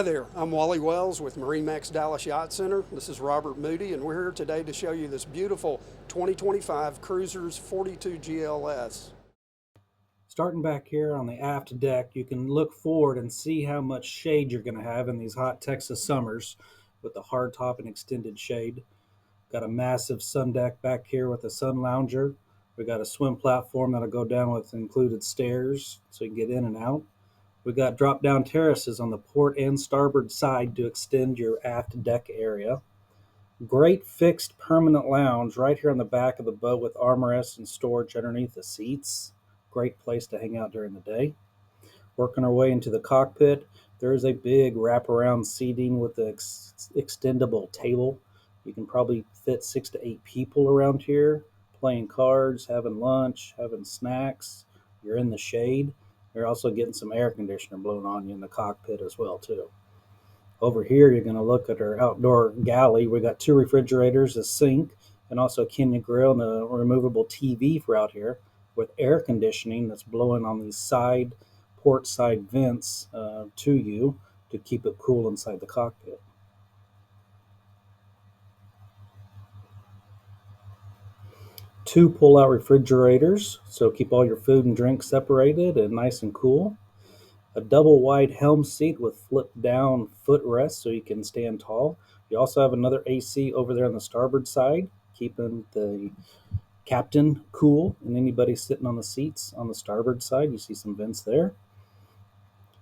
Hi there, I'm Wally Wells with MarineMax Dallas Yacht Center. This is Robert Moody, and we're here today to show you this beautiful 2025 Cruisers 42 GLS. Starting back here on the aft deck, you can look forward and see how much shade you're going to have in these hot Texas summers with the hard top and extended shade. Got a massive sun deck back here with a sun lounger. We got a swim platform that'll go down with included stairs so you can get in and out. We got drop down terraces on the port and starboard side to extend your aft deck area. Great fixed permanent lounge right here on the back of the boat with armrests and storage underneath the seats. Great place to hang out during the day. Working our way into the cockpit, there is a big wraparound seating with the extendable table. You can probably fit 6 to 8 people around here, playing cards, having lunch, having snacks. You're in the shade. You're also getting some air conditioner blown on you in the cockpit as well too. Over here, you're going to look at our outdoor galley. We got 2 refrigerators, a sink, and also a Kenya grill and a removable TV for out here with air conditioning that's blowing on these port side vents to you to keep it cool inside the cockpit. Two pull-out refrigerators, so keep all your food and drink separated and nice and cool. A double wide helm seat with flip down footrests so you can stand tall. You also have another AC over there on the starboard side, keeping the captain cool and anybody sitting on the seats on the starboard side. You see some vents there.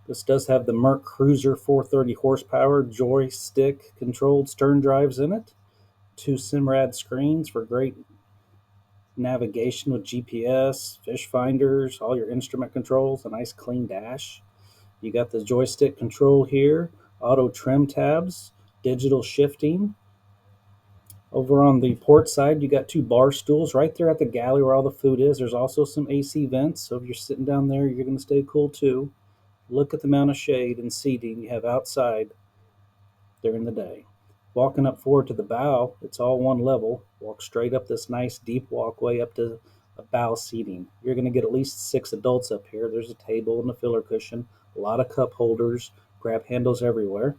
This does have the MERCRUISER 430 horsepower joystick controlled stern drives in it. 2 Simrad screens for great navigation with GPS, fish finders, all your instrument controls, a nice clean dash. You got the joystick control here, auto trim tabs, digital shifting. Over on the port side, you got 2 bar stools right there at the galley where all the food is. There's also some AC vents, so if you're sitting down there, you're going to stay cool too. Look at the amount of shade and seating you have outside during the day. Walking up forward to the bow, it's all one level. Walk straight up this nice deep walkway up to a bow seating. You're going to get at least 6 adults up here. There's a table and a filler cushion, a lot of cup holders, grab handles everywhere.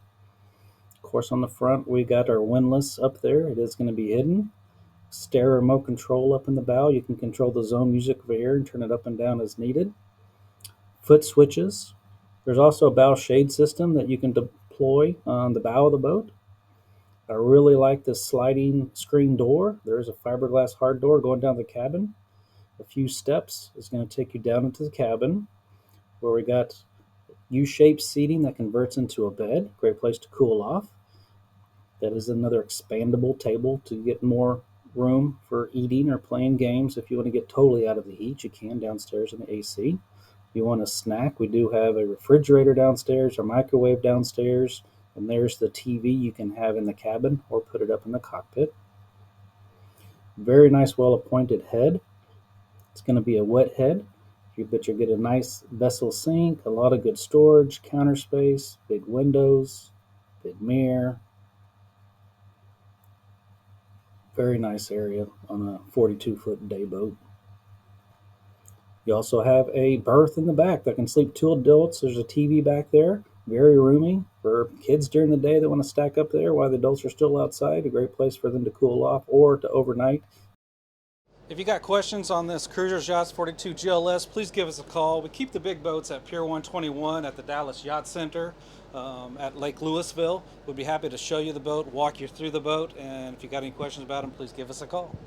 Of course, on the front, we got our windlass up there. It is going to be hidden. Stair remote control up in the bow. You can control the zone music of air and turn it up and down as needed. Foot switches. There's also a bow shade system that you can deploy on the bow of the boat. I really like this sliding screen door. There is a fiberglass hard door going down the cabin. A few steps is going to take you down into the cabin where we got U-shaped seating that converts into a bed. Great place to cool off. That is another expandable table to get more room for eating or playing games. If you want to get totally out of the heat, you can downstairs in the AC. If you want a snack, we do have a refrigerator downstairs, a microwave downstairs, and there's the TV you can have in the cabin or put it up in the cockpit. Very nice, well-appointed head. It's going to be a wet head, but you'll get a nice vessel sink, a lot of good storage, counter space, big windows, big mirror. Very nice area on a 42-foot day boat. You also have a berth in the back that can sleep 2 adults. There's a TV back there, very roomy for kids during the day that want to stack up there while the adults are still outside. A great place for them to cool off or to overnight. If you got questions on this Cruisers Yachts 42 GLS, please give us a call. We keep the big boats at Pier 121 at the Dallas Yacht Center at Lake Lewisville. We'd be happy to show you the boat, walk you through the boat, and if you got any questions about them, please give us a call.